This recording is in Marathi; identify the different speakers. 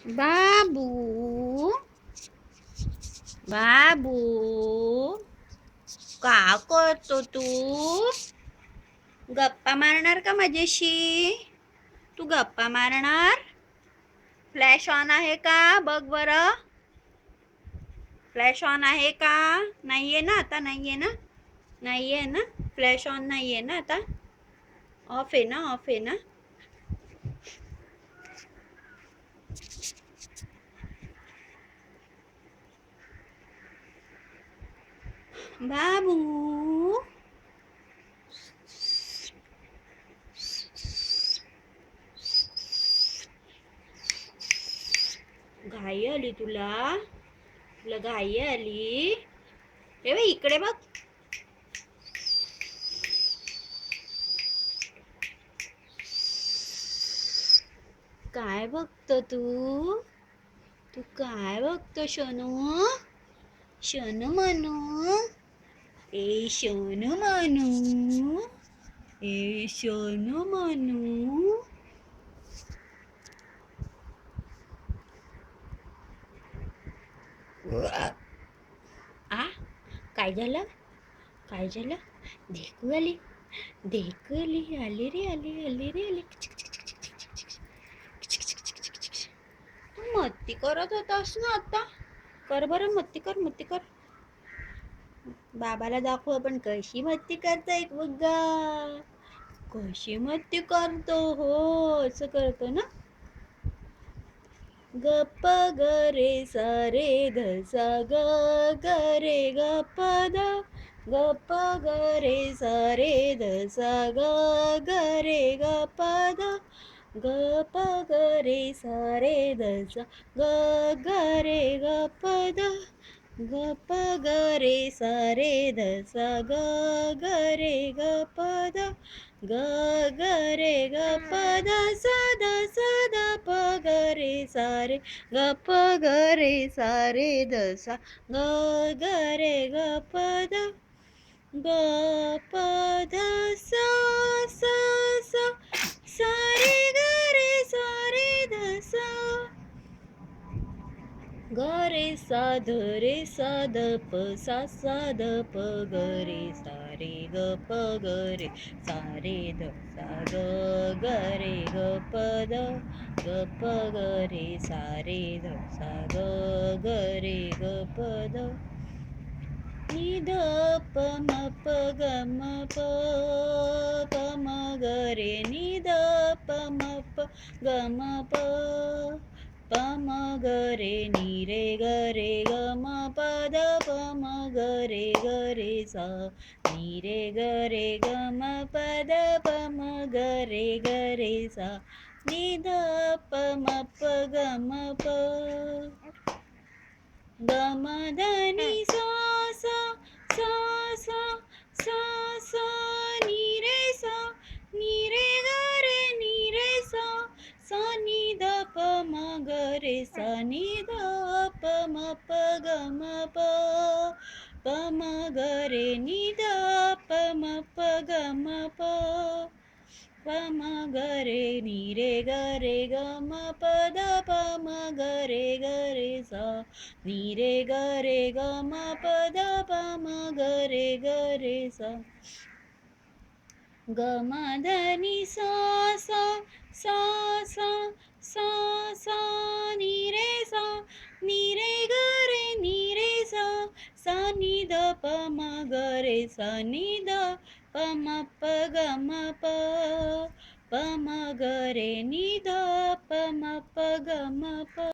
Speaker 1: बाबू बाबू का करतो तू? गप्पा मारणार का माझ्याशी? तू गप्पा मारणार? फ्लॅश ऑन आहे का बघ बरं. फ्लॅश ऑन आहे का? नाहीये ना आता? नाहीये ना? नाहीये ना? फ्लॅश ऑन नाहीये ना आता? ऑफ आहे ना? ऑफ आहे ना? बाबू घाई आली तुला? तुला घाई आली? हे बघ इकडे बघ. काय बघतो तू? तू काय बघतो शनू? शनू म्हणू? ए शनू म्हणू? ए शनू म्हणू? आ काय झालं? काय झालं? देखू आली, देखू आली, आली रे आली, आली रे आली. तू मत्ती करत होतास ना आता? कर बरं मत्ती कर, मत्ती कर. बाबाला दाखव आपण कशी मत्ती करतायत बघा. कशी मत्ती करतो. हो असं करतो ना. गप्प ग रे सा रे ध सा ग ग रे ग प ध गप्प ग रे सा रे ध सा ग ग रे ग प ध ग प ग रे सा रे ध सा ग ग रे ग प ध ग प ग रे सा रे ध सा ग ग रे ग प ध ग ग रे ग प ध सा ध सा ध प ग रे सा रे ग प ग रे सा रे ध सा ग ग रे ग प ध ग प ध सा सा सा सा रे ग रे सा रे ध सा ग रे सा ध रे सा ध प सा सा ध प ग रे सा रे ग प ग रे सा रे ध सा ग ग रे ग प ध ग प ग रे सा रे ध सा ग ग रे ग प ध नि ध प म प ग म प प म ग रे नि ध प म प ग म प प म ग रे नि रे ग रे ग म प ध प म ग रे सा नि रे ग रे ग म प ध प म ग रे सा नि ध प म प ग म प ग म ध नि सा सा सा सा सा सा नि रे ग रे नि रे सा सा नि ध प म ग रे सा नि ध प म प ग म प प म ग रे नि ध प म प ग म प प म ग रे नि रे ग रे ग म प ध प म ग रे सा नि रे ग रे ग म प ध प म ग रे सा ग म ध नि सा सा सा सा सा सा नि रे ग रे नि रे सा सा नि ध प म ग रे सा नि ध प म प ग म प प म ग रे नि ध प म प ग म प